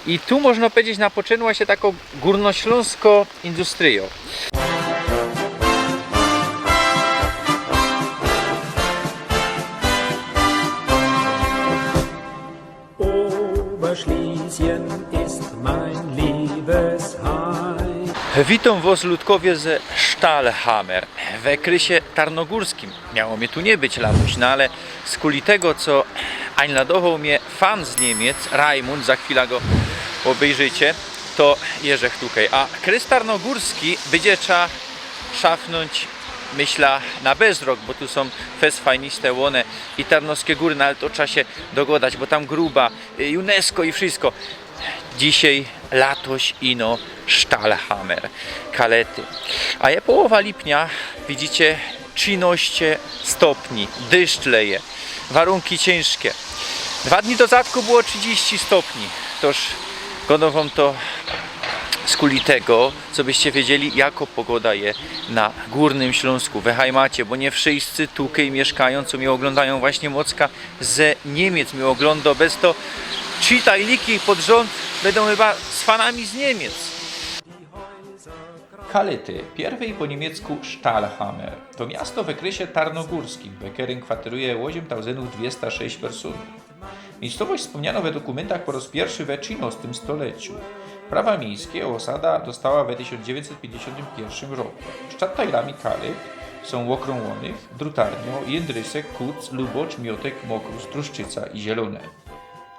I tu można powiedzieć napoczęła się taką górnośląską industrią. Oberschlesien ist mein Liebesheim. Witam was, ludkowie ze Stahlhammer w okresie tarnogórskim. Miało mnie tu nie być lamuś, no ale z kuli tego, co einladował mnie fan z Niemiec, Raimund, za chwilę go obejrzycie, to jeżdżę tutaj. A kres tarnogórski będzie trzeba szafnąć, myślę, na bezrok, bo tu są fest fajniste łone i Tarnowskie Góry, no ale to trzeba się dogadać, bo tam gruba, UNESCO i wszystko. Dzisiaj latoś ino Stahlhammer, kalety. A je połowa lipnia, widzicie, 13 stopni, deszcz leje, warunki ciężkie. 2 dni do zadku było 30 stopni, toż godą wam to z kuli tego, co byście wiedzieli, jako pogoda je na Górnym Śląsku, we Hajmacie, bo nie wszyscy tutaj mieszkają, co mnie oglądają właśnie Mocka z Niemiec, mnie ogląda, bez to 3 tajniki pod rząd będą chyba z fanami z Niemiec. Kalety, pierwej po niemiecku Stahlhammer, to miasto w okresie tarnogórskim, w którym kwateruje 8206 personów. Miejscowość wspomniano w dokumentach po raz pierwszy w XIII stuleciu. Prawa miejskie osada dostała w 1951 roku. Sztattajlami kalet są Łokrąłonych, Drutarnio, Jędrysek, Kuc, Lubocz, Miotek, Mokrus, Truszczyca i Zielone.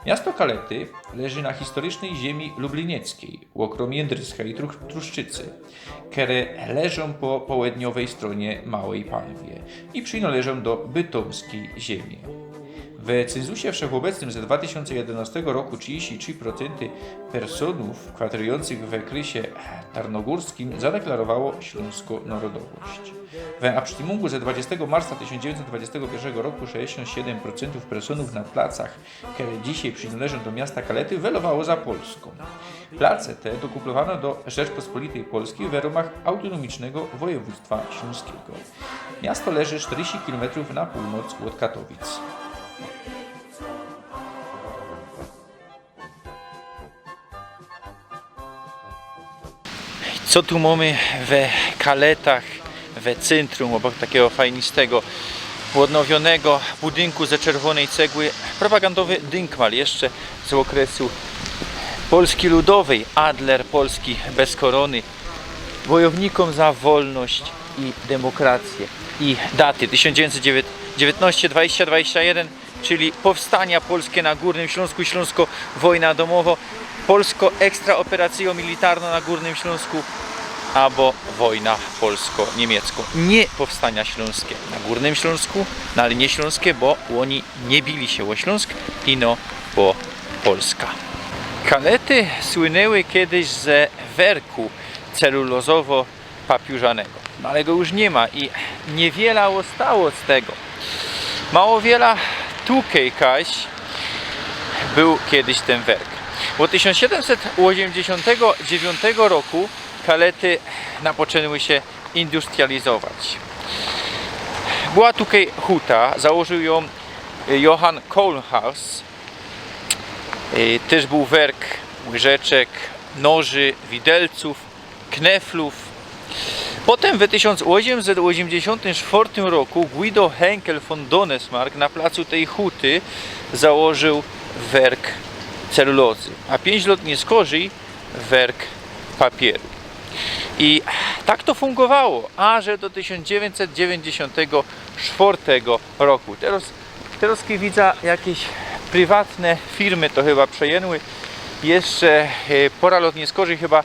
Miasto Kalety leży na historycznej ziemi lublinieckiej, Łokrom Jędryska i Truszczycy, które leżą po południowej stronie Małej Panwie i przynależą do bytomskiej ziemi. W cenzusie wszechobecnym z 2011 roku 33% personów kwaterujących w okresie tarnogórskim zadeklarowało śląską narodowość. W Abstimmung z 20 marca 1921 roku 67% personów na placach, które dzisiaj przynależą do miasta Kalety, welowało za Polską. Place te dokupowano do Rzeczpospolitej Polskiej w ramach autonomicznego województwa śląskiego. Miasto leży 40 km na północ od Katowic. Co tu mamy w Kaletach, w centrum, obok takiego fajnistego, odnowionego budynku ze czerwonej cegły, propagandowy dynkmal jeszcze z okresu Polski Ludowej, Adler Polski bez korony, wojownikom za wolność i demokrację. I daty 1919, 20, 21, czyli powstania polskie na Górnym Śląsku, Śląsko-wojna domowa, polsko-ekstraoperacyjo-militarna na Górnym Śląsku, albo wojna polsko-niemiecka. Nie powstania śląskie na Górnym Śląsku, no ale nie śląskie, bo oni nie bili się o Śląsk, ino bo Polska. Kalety słynęły kiedyś ze werku celulozowo-papiurzanego, no ale go już nie ma i niewiele zostało z tego. Mało wiele tukej kaś był kiedyś ten werk. Od 1789 roku Kalety napoczęły się industrializować. Była tutaj huta, założył ją Johann Kohlhaas. Też był werk łyżeczek, noży, widelców, kneflów. Potem w 1884 roku Guido Henkel von Donesmark na placu tej huty założył werk celulozy, a 5 lat nie skorzy werk papieru. I tak to fungowało, aż do 1994 roku. Teraz widzę jakieś prywatne firmy to chyba przejęły. Jeszcze pora lot nie skorzy chyba,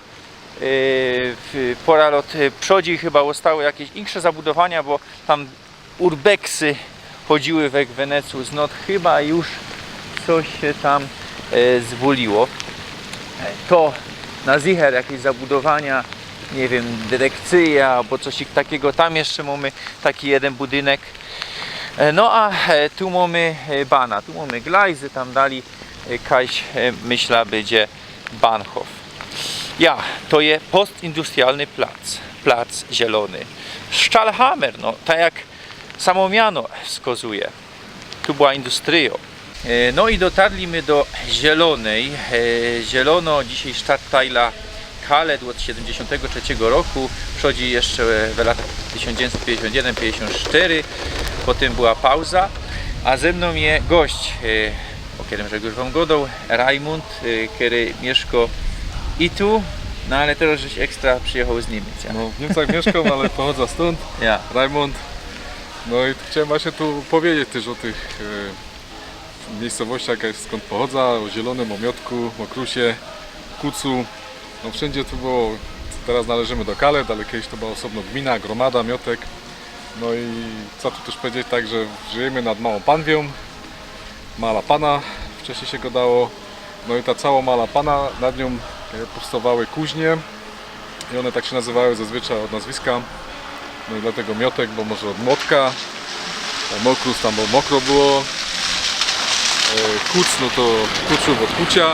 pora lot przodzi chyba zostały jakieś insze zabudowania, bo tam urbexy chodziły we Wenecji z not, chyba już coś się tam zwoliło. To na zicher jakieś zabudowania, nie wiem, dyrekcja albo coś takiego. Tam jeszcze mamy taki jeden budynek. No a tu mamy bana, tu mamy glajzy, tam dali kaś, myślę, będzie Bahnhof. Ja, to jest postindustrialny plac zielony. Stahlhammer, no tak jak samo miano wskazuje. Tu była industria. No i dotarliśmy do Zielonej. Zielono dzisiaj Stadtteila Kaled od 73 roku. Przychodzi jeszcze w latach 1951-54. Potem była pauza. A ze mną jest gość, o którym już wam gadał, Raimund, który mieszka i tu, no ale teraz żeś ekstra przyjechał z Niemiec. Ja. No, w Niemcach mieszkam, ale pochodzę stąd. Ja. Raimund. No i chciałem właśnie tu powiedzieć też o tych miejscowościach, skąd pochodzę, o Zielonym, o Miotku, Mokrusie, Kucu. No wszędzie tu było, teraz należymy do Kaled, ale kiedyś to była osobno gmina, gromada, Miotek. No i co tu też powiedzieć, tak, że żyjemy nad Małą Panwią, Mala Pana, wcześniej się go dało. No i ta cała Mala Pana, nad nią powstawały kuźnie i one tak się nazywały zazwyczaj od nazwiska. No i dlatego Miotek, bo może od młotka, Mokrus tam bo mokro było, Kuc, no to Kuczów od kucia,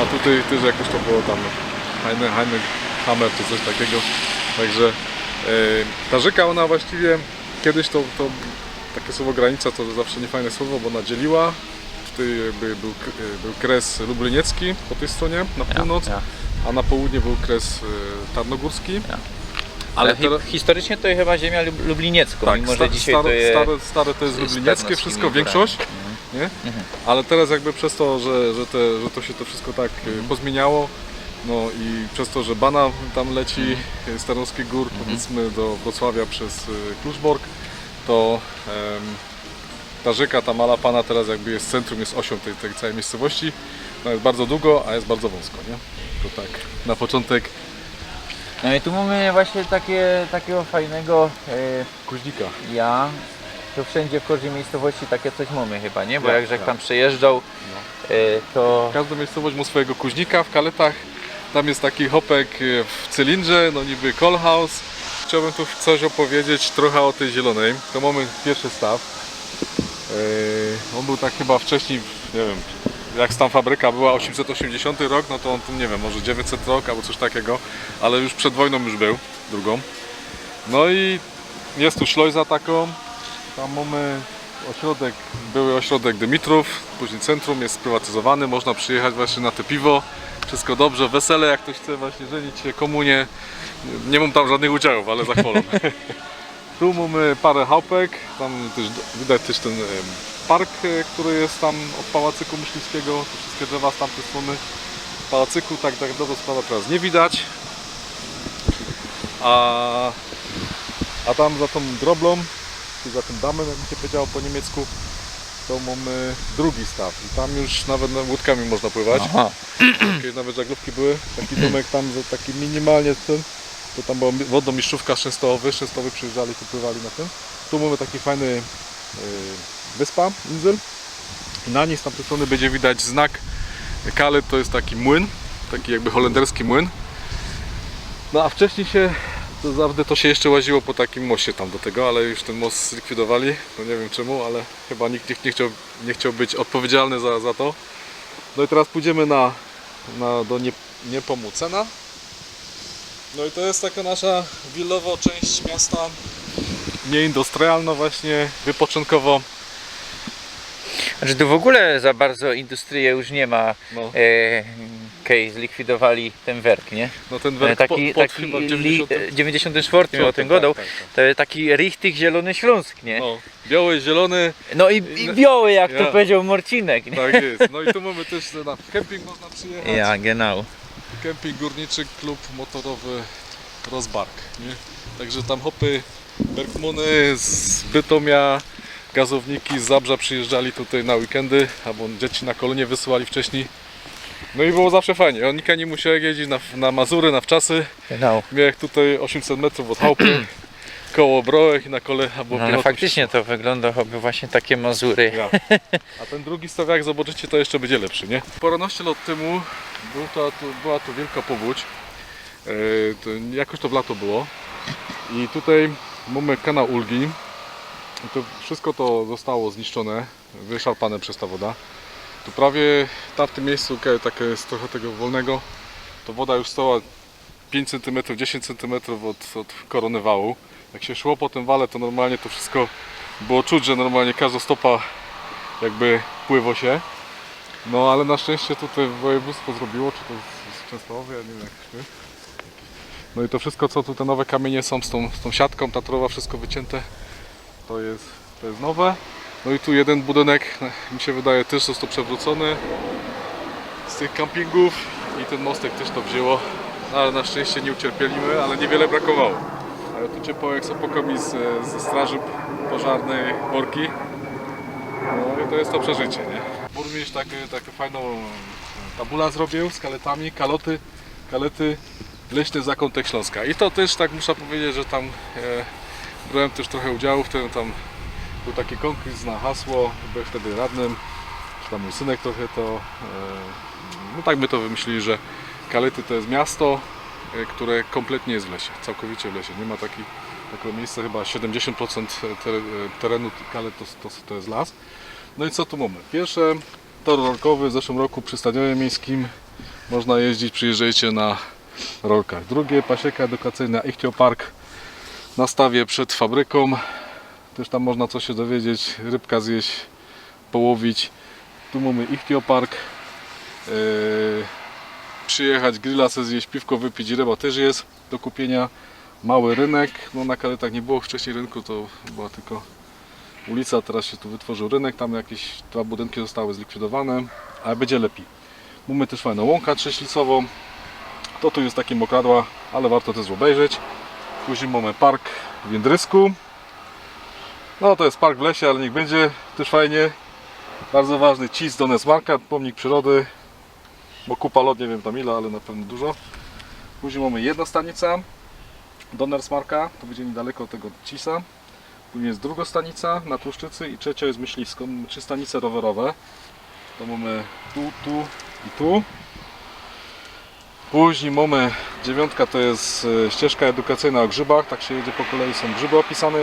a tutaj też jakoś to było tam Hammer czy coś takiego. Także ta rzeka, ona właściwie kiedyś to takie słowo granica to zawsze niefajne słowo, bo ona dzieliła. Tutaj jakby był kres lubliniecki po tej stronie na północ, a na południe był kres tarnogórski. Ale historycznie to jest chyba ziemia lubliniecka, Tak, mimo że dzisiaj to jest... stare to jest lublinieckie wszystko, większość, nie? Ale teraz jakby przez to, że to się to wszystko tak pozmieniało, no i przez to, że Bana tam leci z Tarnowskich Gór, powiedzmy do Wrocławia przez Kluczbork, to ta rzeka, ta Mala Pana teraz jakby jest centrum, jest osią tej całej miejscowości. No jest bardzo długo, a jest bardzo wąsko, nie? To tak, na początek No i tu mamy właśnie takiego fajnego kuźnika. to wszędzie w każdej miejscowości takie coś mamy chyba, nie? Bo Ja, jak Żek ja. tam przejeżdżał, to... Każda miejscowość ma swojego kuźnika w Kaletach. Tam jest taki hopek w cylindrze, no niby coal house. Chciałbym tu coś opowiedzieć trochę o tej Zielonej. To mamy pierwszy staw. On był tak chyba wcześniej, nie wiem, jak tam fabryka była 880 rok, no to on tu nie wiem, może 900 rok albo coś takiego, ale już przed wojną już był, drugą. No i jest tu szlojza taką, tam mamy były ośrodek Dymitrów, później centrum jest sprywatyzowany, można przyjechać właśnie na te piwo, wszystko dobrze, wesele, jak ktoś chce właśnie żenić się, komunie, nie mam tam żadnych udziałów, ale zachwolą. Tu mamy parę chałupek, tam też widać też ten park, który jest tam od Pałacyku Myśliwskiego, te wszystkie drzewa z tamtej strony Pałacyku, tak dobrze sprawa teraz nie widać. A tam za tą droblą, czy za tym damem, jak mi się powiedziało po niemiecku, to mamy drugi staw i tam już nawet łódkami można pływać. Aha. Jakieś nawet żaglówki były, taki domek tam, że taki minimalnie ten. To tam była wodomistrzówka z Częstochowy przyjeżdżali, tu pływali na tym. Tu mamy taki fajny wyspa, Insel. I na niej z tamtej strony będzie widać znak Kaled, to jest taki młyn, taki jakby holenderski młyn. No a wcześniej to zawsze to się jeszcze łaziło po takim moście tam do tego, ale już ten most zlikwidowali, no nie wiem czemu, ale chyba nikt nie chciał być odpowiedzialny za to. No i teraz pójdziemy do Niepomucena. No i to jest taka nasza willowa część miasta, nieindustrialna właśnie, wypoczynkowo. Znaczy tu w ogóle za bardzo industrii już nie ma, No. zlikwidowali ten werk, nie? No ten werk Taki chyba w 94 o tym godał, tak. to jest taki richtig Zielony Śląsk, nie? No, biały, zielony, No i biały, jak to Ja. powiedział Marcinek, nie? tak jest. No i tu mamy też na kemping można przyjechać. Ja, genau. Kemping Górniczy, klub motorowy Rosbark, nie? Także tam hopy, Bergmuny z Bytomia, gazowniki z Zabrza przyjeżdżali tutaj na weekendy, albo dzieci na kolonie wysyłali wcześniej. No i było zawsze fajnie, on nikt nie musiał jeździć na Mazury, na wczasy. Genau. Miał tutaj 800 metrów od chałupy, koło Brołek i na kole, albo No, ale faktycznie to wygląda jakby właśnie takie Mazury. Ja. A ten drugi staw, jak zobaczycie, to jeszcze będzie lepszy, nie? Paręnaście lat temu była tu wielka powódź. Jakoś to w lato było. I tutaj mamy kanał Ulgi. I to wszystko to zostało zniszczone, wyszarpane przez ta woda. Tu prawie tam w tym miejscu, takie jest trochę tego wolnego, to woda już stała 5 cm, 10 cm od korony wału. Jak się szło po tym wale, to normalnie to wszystko było czuć, że normalnie każda stopa jakby pływo się. No ale na szczęście tutaj województwo zrobiło, czy to z Częstochowy, ja nie wiem jak. No i to wszystko, co tu te nowe kamienie są z tą siatką tatrowa, wszystko wycięte, to jest nowe. No i tu jeden budynek, mi się wydaje, też został przewrócony z tych kampingów i ten mostek też to wzięło, ale na szczęście nie ucierpieliśmy, ale niewiele brakowało. Ale tu cię powiem, są pokomi ze straży pożarnej worki. No i to jest to przeżycie, nie? Burmistrz taką fajną tabula zrobił z kaletami, kalety Leśny Zakątek Śląska. I to też tak muszę powiedzieć, że tam brałem też trochę udziału w tym, tam był taki konkurs na hasło, byłem wtedy radnym, czy tam mój synek trochę to, no tak my to wymyślili, że Kalety to jest miasto, które kompletnie jest w lesie, całkowicie w lesie. Nie ma takiego miejsca, chyba 70% terenu Kalet to jest las. No i co tu mamy? Pierwsze, tor rolkowy w zeszłym roku przy stadionie miejskim. Można jeździć, przyjeżdżajcie na rolkach. Drugie, pasieka edukacyjna Ichtiopark na stawie przed fabryką. Też tam można coś się dowiedzieć, rybka zjeść, połowić. Tu mamy Ichtiopark. Przyjechać, grilla sobie zjeść, piwko wypić, ryba też jest do kupienia. Mały rynek, no na Kaletach nie było wcześniej rynku, to była tylko ulica, teraz się tu wytworzył rynek, tam jakieś 2 budynki zostały zlikwidowane, ale będzie lepiej. Mamy też fajną łąkę trześlicową, to tu jest takie mokradła, ale warto też obejrzeć. Później mamy park w Jędrysku, no to jest park w lesie, ale niech będzie, też fajnie. Bardzo ważny Cis Donesmarka, pomnik przyrody, bo kupa lot, nie wiem tam ile, ale na pewno dużo. Później mamy jedna stanica Donnersmarka, to będzie niedaleko tego Cisa. Później jest druga stanica na Tłuszczycy i trzecia jest Myśliwską. Mamy 3 stanice rowerowe. To mamy tu i tu. Później mamy 9, to jest ścieżka edukacyjna o grzybach. Tak się jedzie po kolei, są grzyby opisane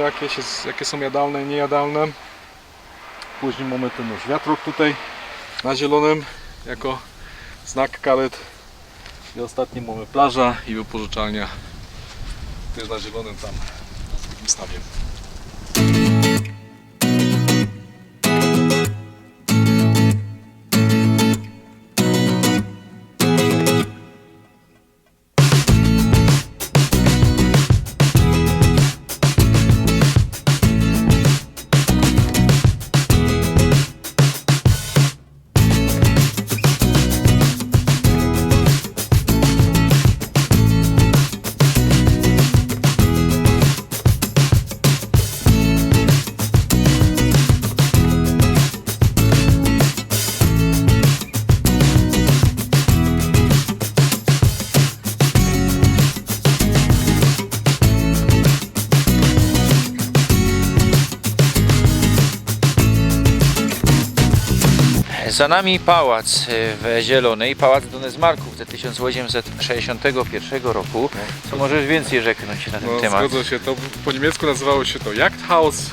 jakie są jadalne i niejadalne. Później mamy ten już wiatruk tutaj na zielonym jako znak Kalet. I ostatni mamy plaża i wypożyczalnia też na zielonym tam na takim stawie. Za nami pałac w Zielonej, pałac Donesmarków z 1861 roku. Co możesz więcej rzeknąć na ten temat? Zgodzę się, to po niemiecku nazywało się to Jagdhaus,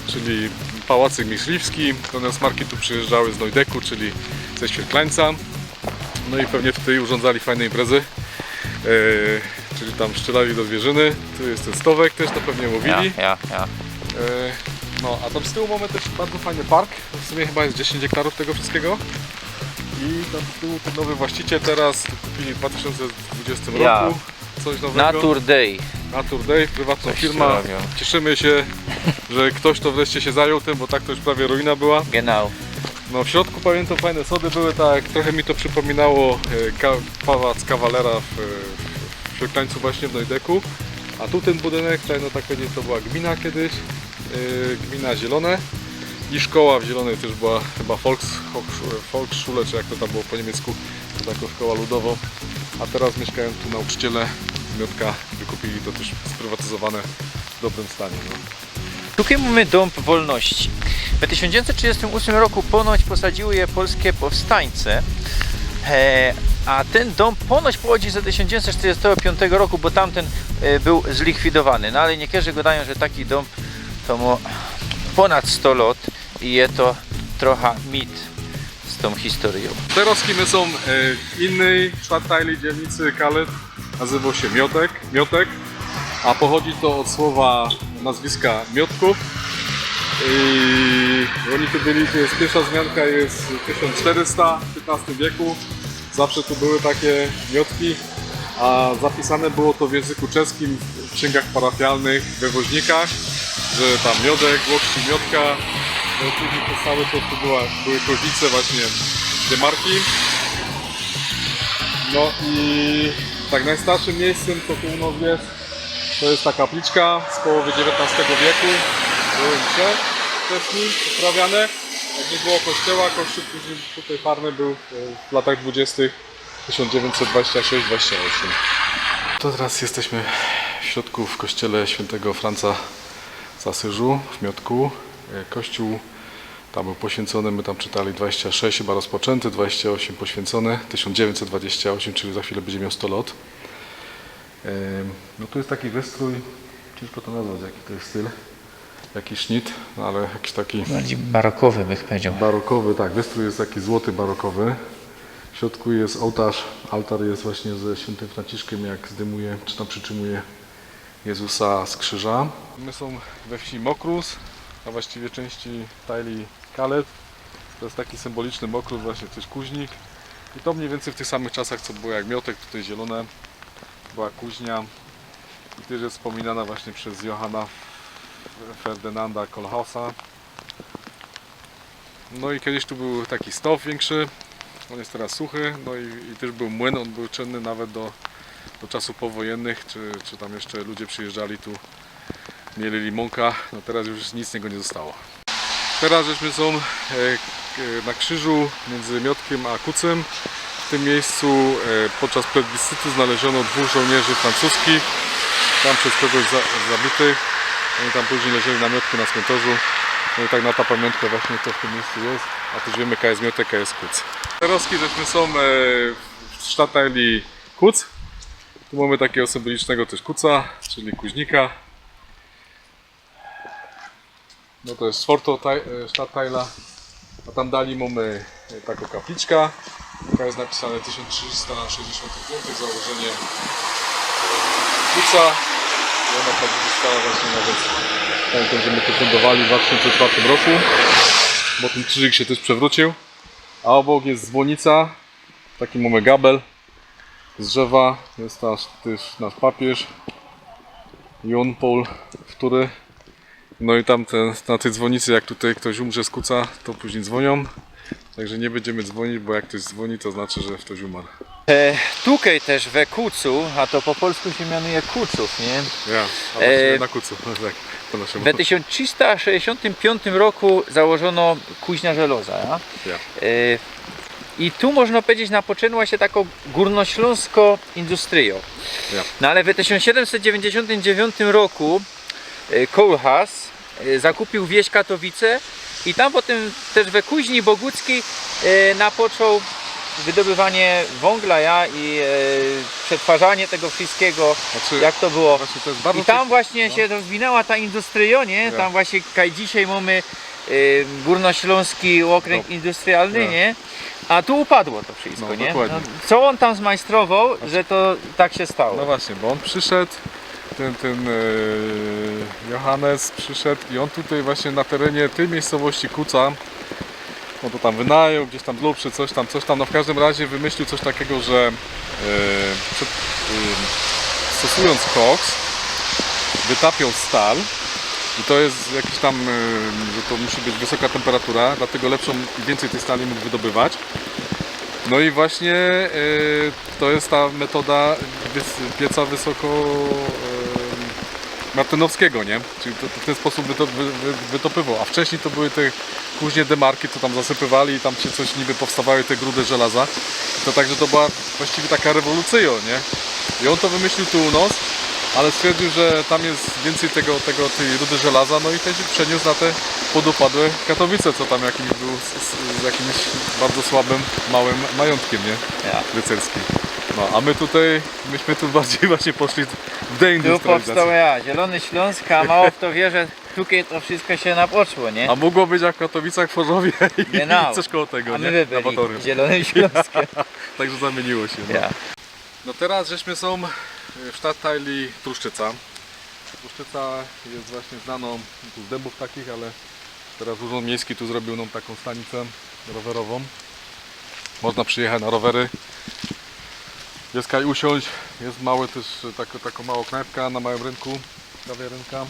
czyli pałacyk myśliwski. Donesmarki tu przyjeżdżały z Neudeku, czyli ze Świerklańca. No i pewnie tutaj urządzali fajne imprezy, czyli tam strzelali do zwierzyny. Tu jest ten stowek też, to pewnie mówili. Ja. No, a tam z tyłu mamy też bardzo fajny park, w sumie chyba jest 10 hektarów tego wszystkiego. I tam z tyłu ten nowy właściciel teraz kupili w 2020 roku coś nowego. Natur Day. Natur Day, prywatna Coś firma. robią. Cieszymy się, że ktoś to wreszcie się zajął tym, bo tak to już prawie ruina była. Genau. No w środku pamiętam fajne sody były, tak trochę mi to przypominało pałac kawalera w Świerklańcu właśnie w Neudeku. A tu ten budynek, tutaj no tak powiedzieć to była gmina kiedyś. Gmina Zielone i szkoła w Zielonej też była chyba Volksschule, czy jak to tam było po niemiecku, to taka szkoła ludowa, a teraz mieszkają tu nauczyciele z Miotka, wykupili to też sprywatyzowane w dobrym stanie. No. Tutaj mamy Dom Wolności. W 1938 roku ponoć posadziły je polskie powstańce, a ten dom ponoć pochodzi z 1945 roku, bo tamten był zlikwidowany. No ale niektórzy gadają, że taki dom to ma ponad 100 lat i jest to trochę mit z tą historią. Teraz my są innej sztattajli dzielnicy Kalet, nazywał się Miotek, a pochodzi to od słowa nazwiska Miotków. I oni tu byli, to jest pierwsza wzmianka jest w 1415 wieku. Zawsze tu były takie miotki, a zapisane było to w języku czeskim w księgach parafialnych, we woźnikach, że tam miodek, łokci, miotka. No, później powstały to były koźnice właśnie demarki. No i tak najstarszym miejscem, co tu u nas jest, to jest ta kapliczka z połowy XIX wieku. Były msze wcześniej uprawiane. Jak nie było kościoła, kościół później tutaj farmy był w latach 20. 1926-28. To teraz jesteśmy w środku w kościele świętego Franca z Asyżu w Miotku. Kościół tam był poświęcony, my tam czytali 26 chyba rozpoczęty, 28 poświęcony, 1928, czyli za chwilę będzie miał 100 lat. No tu jest taki wystrój, ciężko to nazwać, jaki to jest styl, jakiś sznit, no ale jakiś taki Bardziej barokowy bych powiedział. barokowy, tak, wystrój jest taki złoty barokowy. W środku jest ołtarz, altar jest właśnie ze świętym Franciszkiem, jak zdejmuje, czy tam przytrzymuje Jezusa z krzyża. My są we wsi Mokrus, a właściwie części Tajli Kalet. To jest taki symboliczny Mokrus, właśnie też kuźnik. I to mniej więcej w tych samych czasach, co było jak Miotek, tutaj zielone, była kuźnia. I też jest wspominana właśnie przez Johanna Ferdynanda Kohlhausa. No i kiedyś tu był taki stow większy. On jest teraz suchy, no i też był młyn, on był czynny nawet do czasów powojennych, czy tam jeszcze ludzie przyjeżdżali tu, mieli limonka, no teraz już nic z niego nie zostało. Teraz żeśmy są na krzyżu między Miotkiem a Kucem. W tym miejscu podczas plebiscytu znaleziono 2 żołnierzy francuskich, tam przez kogoś zabitych. Oni tam później leżeli na Miotku na cmentarzu. No i tak na ta pamiątka właśnie to w tym miejscu jest, a też wiemy jaka jest Miotek, jaka jest Kuc. Teraz żeśmy są w Stadtteili Kuc. Tu mamy takiego symbolicznego też Kuca, czyli kuźnika. No to jest czwarto Stadtteila, a tam dali mamy taką kapliczkę, jaka jest napisane 1365 założenie Kuca. I ona tak została właśnie nawet, pamiętam, że my to fundowali w 2004 roku, bo ten krzyżyk się też przewrócił. A obok jest dzwonica, taki mamy gabel z drzewa, jest też nasz papież Jan Paul II. No i tam na tej dzwonicy, jak tutaj ktoś umrze z kuca, to później dzwonią. Także nie będziemy dzwonić, bo jak ktoś dzwoni, to znaczy, że ktoś umarł. Tukaj też we Kucu, a to po polsku się mianuje Kuców, nie? Ja, a właściwie na kucu, tak, po naszemu. W 1365 roku założono kuźnia żeloza. Ja? Ja. I tu można powiedzieć napoczęła się taką górnośląską industrią. Ja. No ale w 1799 roku Kohlhaas zakupił wieś Katowice i tam potem też we kuźni boguckiej napoczął wydobywanie węgla i przetwarzanie tego wszystkiego, Znaczy, jak to było. właśnie to jest bardzo I tam właśnie się rozwinęła ta industria, nie? Ja. Tam właśnie kaj dzisiaj mamy górnośląski okręg industrialny, Ja. nie? A tu upadło to wszystko, No, nie? dokładnie. Co on tam zmajstrował, że to tak się stało? No właśnie, bo on przyszedł, ten Johannes przyszedł i on tutaj właśnie na terenie tej miejscowości Kuca, no to tam wynajął, gdzieś tam lub coś tam, no w każdym razie wymyślił coś takiego, że stosując koks, wytapiał stal i to jest jakiś tam, że to musi być wysoka temperatura, dlatego lepszą i więcej tej stali mógł wydobywać. No i właśnie to jest ta metoda pieca wysoko martynowskiego, nie? Czyli to w ten sposób wytopywał, a wcześniej to były te kuźnie demarki, co tam zasypywali i tam się coś niby powstawały te grudy żelaza. I to także to była właściwie taka rewolucja, nie? I on to wymyślił tu u nas, ale stwierdził, że tam jest więcej tej rudy żelaza, no i też przeniósł na te podupadłe Katowice, co tam jakimś był z jakimś bardzo słabym, małym majątkiem, nie? Ja. Rycerskim. No, a myśmy tu bardziej właśnie poszli w Tu deindustrializację. powstał Zielony Śląsk, a mało kto wie, że tutaj to wszystko się napoczło, nie? A mogło być jak w Katowicach, w Chorzowie i Genau. coś koło tego, A nie? my Na Batory. byli Zielonym Śląskiem. Także zamieniło się. No. Ja. No teraz żeśmy są w Stadtteili Truszczyca. Truszczyca jest właśnie znaną z dębów takich, ale Teraz Urząd Miejski tu zrobił nam taką stanicę rowerową. Można przyjechać na rowery. Jest kaj usiąść. Jest mały też, taką małą knajpka na małym rynku. Prawie rynka.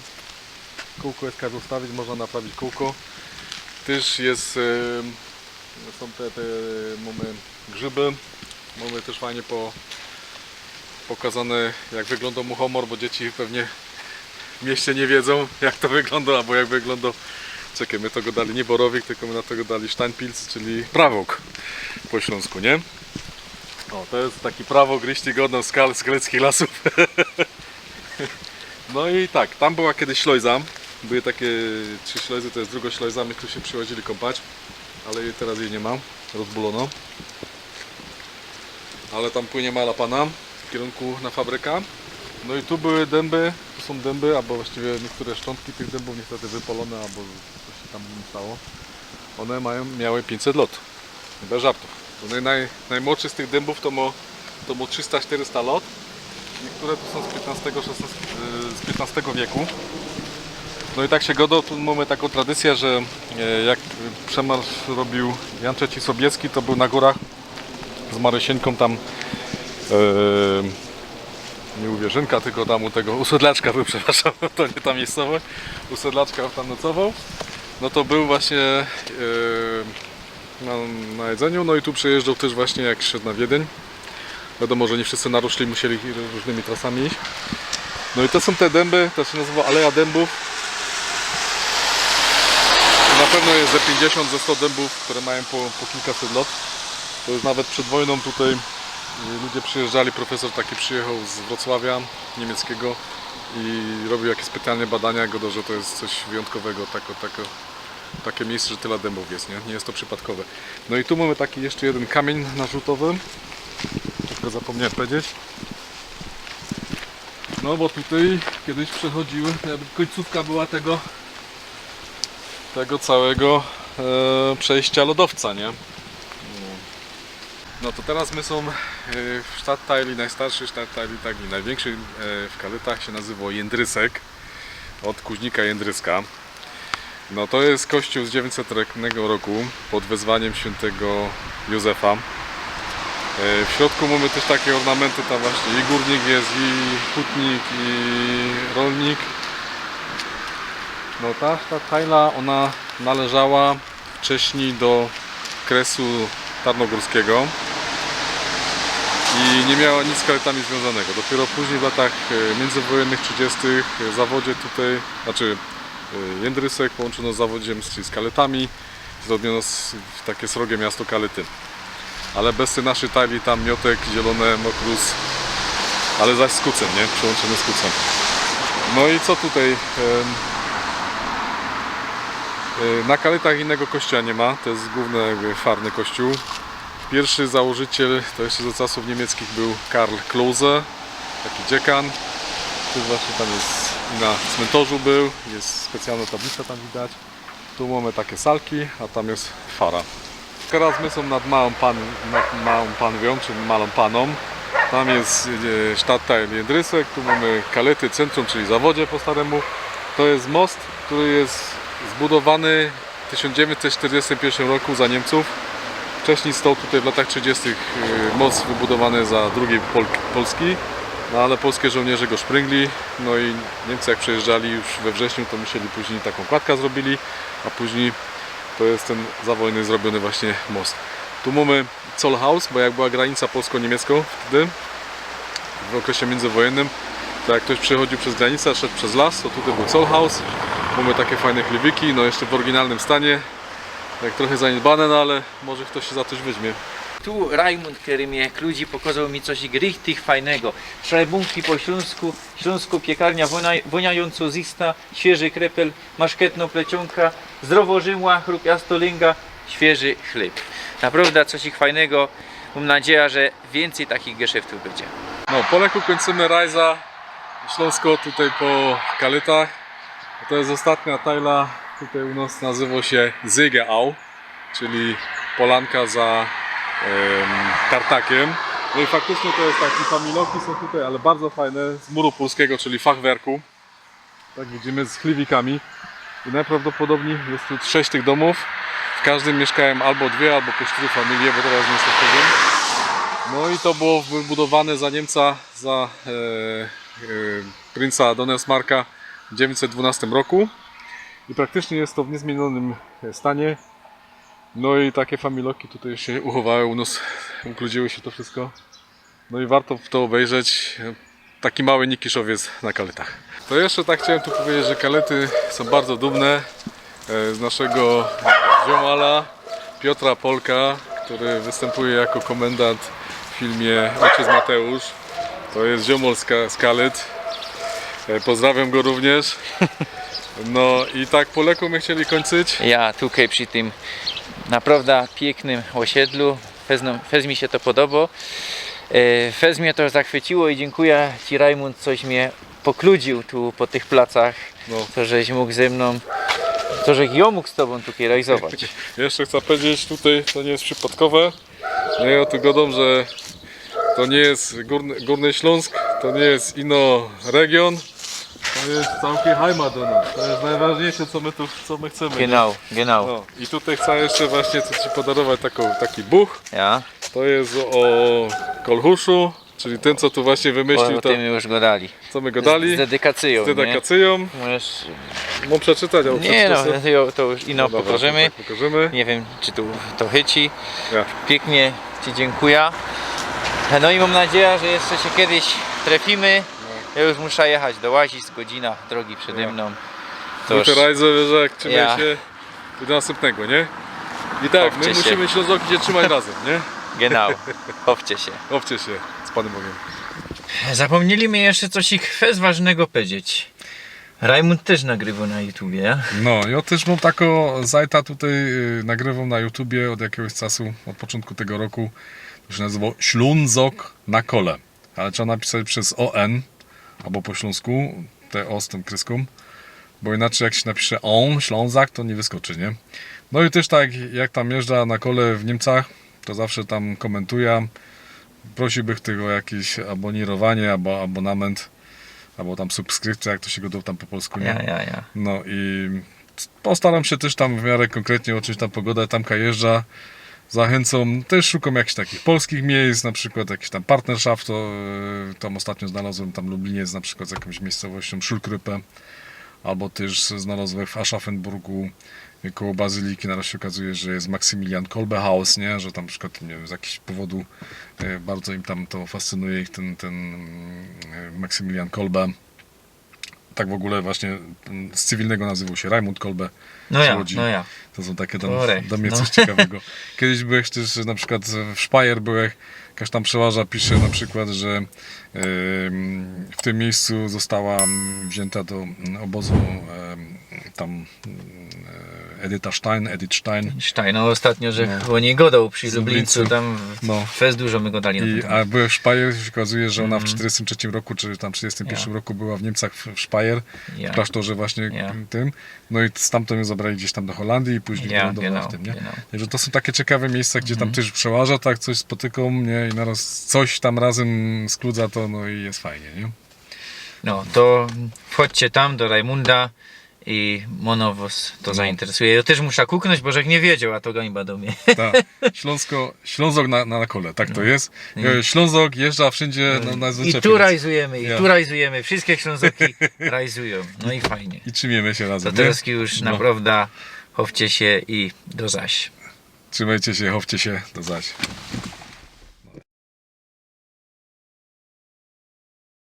Kółko jest kaj zostawić, można naprawić kółko. Też jest, są te mamy grzyby. Mamy też fajnie pokazane, jak wygląda muchomor, bo dzieci pewnie w mieście nie wiedzą, jak to wygląda, albo jak wygląda. Czekaj, my to go dali nie borowik, tylko my na tego dali Steinpilz, czyli prawok po śląsku, nie? O, to jest taki prawok liści godną skal z greckich lasów. No i tak, tam była kiedyś ślojza. Były takie 3 ślojzy, to jest druga ślojza, my tu się przychodzili kąpać, ale teraz jej nie ma, rozbulono. Ale tam płynie mala pana w kierunku na fabrykę. No i tu były dęby, tu są dęby, albo właściwie niektóre szczątki tych dębów niestety wypalone, albo coś się tam nie stało. One miały 500 lat, bez żartów. Najmłodszy z tych dębów to ma 300-400 lat. Niektóre tu są z XV wieku. No i tak się godo, tu mamy taką tradycję, że jak przemarsz robił Jan III Sobieski, to był na górach z Marysieńką tam nie mówię Żynka, tylko tam u tego usedlaczka był, przepraszam, to nie ta miejscowość, usedlaczka tam nocował. No to był właśnie na jedzeniu, no i tu przejeżdżał też właśnie jak szedł na Wiedeń. Wiadomo, że nie wszyscy narośli musieli różnymi trasami iść. No i to są te dęby, to się nazywa Aleja Dębów. Na pewno jest ze 50, ze 100 dębów, które mają po kilkaset lat. To już nawet przed wojną tutaj ludzie przyjeżdżali, profesor taki przyjechał z Wrocławia niemieckiego i robił jakieś specjalne badania, że to jest coś wyjątkowego, takie miejsce, że tyle dębów jest, nie jest to przypadkowe. No i tu mamy taki jeszcze jeden kamień narzutowy, tylko zapomniałem powiedzieć. No bo tutaj kiedyś przechodziły, końcówka była tego całego przejścia lodowca, nie? No to teraz my są w Stadtteili, najstarszy Stadtteil, tak i największy w Kalytach się nazywa Jędrysek, od Kuźnika Jędryska. No to jest kościół z 900 roku pod wezwaniem świętego Józefa. W środku mamy też takie ornamenty, tam właśnie i górnik jest, i hutnik, i rolnik. No ta Stadtteila, ona należała wcześniej do kresu tarnogórskiego i nie miała nic z Kaletami związanego. Dopiero później w latach międzywojennych 30. zawodzie tutaj, znaczy Jędrysek połączono z zawodziem, czyli z Kaletami, zrobiono takie srogie miasto Kalety. Ale bez tej naszej talii tam Miotek, Zielone, Mokrus, ale zaś z Kucem, nie? Przyłączony z Kucem. No i co tutaj? Na Kaletach innego kościoła nie ma, to jest główny farny kościół. Pierwszy założyciel to jeszcze za czasów niemieckich był Karl Klose, taki dziekan. Tu właśnie tam jest i na cmentarzu był, jest specjalna tablica tam widać. Tu mamy takie salki, a tam jest fara. Teraz my są nad Małą Panwią, czy Malą Paną. Tam jest Stadtteil Jędrysek, tu mamy Kalety, centrum, czyli Zawodzie po staremu. To jest most, który jest zbudowany w 1941 roku za Niemców. Wcześniej stał tutaj w latach 30. most wybudowany za II Polski, no ale polskie żołnierze go szpręgli, no i Niemcy jak przejeżdżali już we wrześniu, to musieli później taką kładkę zrobili, a później to jest ten za wojny zrobiony właśnie most. Tu mamy Zollhaus, bo jak była granica polsko-niemiecka wtedy, w okresie międzywojennym, to jak ktoś przechodził przez granicę, szedł przez las, to tutaj był Zollhaus. Mamy takie fajne chlewiki, no jeszcze w oryginalnym stanie, jak trochę zaniedbane, no ale może ktoś się za coś weźmie. Tu Rajmund, który mnie jak ludzi pokazał mi coś richtig fajnego. Szlebunki po śląsku piekarnia woniająco zista, świeży krepel, maszketno plecionka, zdrowożyła, chrupiasto lęga, świeży chleb. Naprawdę coś fajnego. Mam nadzieję, że więcej takich geszeftów będzie. No, po leku kończymy rajza śląsko tutaj po Kaletach. To jest ostatnia tajla, tutaj u nas nazywa się Zegeau, czyli polanka za tartakiem. No i faktycznie to jest taki familoki są tutaj, ale bardzo fajne, z muru polskiego, czyli fachwerku. Tak widzimy, z chliwikami. i najprawdopodobniej jest tu 6 tych domów. W każdym mieszkają albo 2, albo po 4 familie, bo teraz nie jest pewien. No i to było wybudowane za Niemca, za princa Donnersmarcka w 912 roku. I praktycznie jest to w niezmienionym stanie. No i takie familoki tutaj się uchowały u nas, ukludziły się to wszystko. No i warto to obejrzeć. Taki mały Nikiszowiec na Kaletach. To jeszcze tak chciałem tu powiedzieć, że Kalety są bardzo dumne z naszego ziomala Piotra Polka, który występuje jako komendant w filmie Ojciec Mateusz. To jest ziomol z Kalet. Pozdrawiam go również. No i tak po leku my chcieli kończyć. Ja tutaj przy tym naprawdę pięknym osiedlu, fez mi się to podobało. Fez mnie to zachwyciło i dziękuję Ci, Rajmund, coś mnie pokludził tu po tych placach, No. to żeś mógł ze mną, to żeś ją mógł z Tobą tutaj realizować. Jeszcze chcę powiedzieć, tutaj to nie jest przypadkowe. Nie o tu godą, że to nie jest Górny Śląsk, to nie jest ino region. To jest całkiem Heimat do nas. To jest najważniejsze, co my chcemy. Genau, genau. No. I tutaj chcę jeszcze właśnie Ci podarować taki buch. Ja? To jest o Kolchuszu, czyli ten, co tu właśnie wymyślił, O tym już go dali. co my go dali. Z dedykacją, Z dedykacją. Możesz... Mam przeczytać, albo Nie no, przeczytaj sobie? to już ino Dobra, pokażemy. tak pokażemy. Nie wiem, czy tu to chyci. Ja. Pięknie Ci dziękuję. No i mam nadzieję, że jeszcze się kiedyś trafimy. Ja już muszę jechać do Łazisk, godzina drogi przede mną. To już teraz że jak trzymaj Ja. się do następnego, nie? I tak, Chowcie my się. musimy Ślązoki się trzymać razem, nie? genau, chowcie się. Chowcie się, z Panem Bogiem. Zapomnieliśmy jeszcze coś kwest ważnego powiedzieć. Rajmund też nagrywa na YouTubie. No, ja też mam taką zajta tutaj, nagrywam na YouTubie od jakiegoś czasu, od początku tego roku. To się nazywa Ślązok na kole. Ale trzeba napisać przez ON, albo po śląsku, te O z tym kryską. Bo inaczej jak się napisze ON, Ślązak, to nie wyskoczy, nie? No i też tak, jak tam jeżdża na kole w Niemcach, to zawsze tam komentuję. Prosiłbym tych o jakieś abonirowanie, albo abonament, albo tam subskrypcja, jak to się go tam po polsku, nie? Ja. No i postaram się też tam w miarę konkretnie o czymś tam pogoda tamka jeżdża. Zachęcam, też szukam jakichś takich polskich miejsc, na przykład jakiś tam partnerschaft, to tam ostatnio znalazłem tam Lubliniec na przykład z jakąś miejscowością Schulkrypę, albo też znalazłem w Aschaffenburgu koło Bazyliki, na razie się okazuje, że jest Maximilian Kolbe House, nie? Że tam na przykład nie wiem, z jakiegoś powodu bardzo im tam to fascynuje ich ten Maximilian Kolbe. Tak w ogóle właśnie z cywilnego nazywał się Raimund Kolbe. No z ja, Łodzi. no ja. To są takie tam Korekt, do mnie no. coś ciekawego. Kiedyś byłeś też na przykład w Speyer byłeś, jakaś tam przełaża pisze na przykład, że w tym miejscu została wzięta do obozu tam Edith Stein. No ostatnio, że o nie godał przy Lublińcu, Lublińcu. tam No. fest dużo my godali na ten temat. A byłeś w Speyer, się okazuje, że ona w 1943 roku, czy tam 1941 roku była w Niemcach w Speyer, Ja. w klasztorze właśnie Ja. tym. No i stamtąd ją zabrali gdzieś tam do Holandii i później Ja, wylądowała genau, w tym, nie? genau. Także to są takie ciekawe miejsca, gdzie tam też przełaża, tak coś spotykam, nie? I naraz coś tam razem skludza to, no i jest fajnie, nie? No to wchodźcie tam do Rajmunda i mono was to zainteresuje. Ja też muszę kuknąć, bo żech nie wiedział, a to gańba do mnie. Tak. Ślązok na kole, tak to jest. Ślązok jeżdża wszędzie na I zwyczaj. tu rajzujemy, Ja. i tu rajzujemy. Wszystkie Ślązoki rajzują. No i fajnie. I trzymiemy się To razem, nie? teraz już No. naprawdę chowcie się i do zaś. Trzymajcie się, chowcie się, do zaś.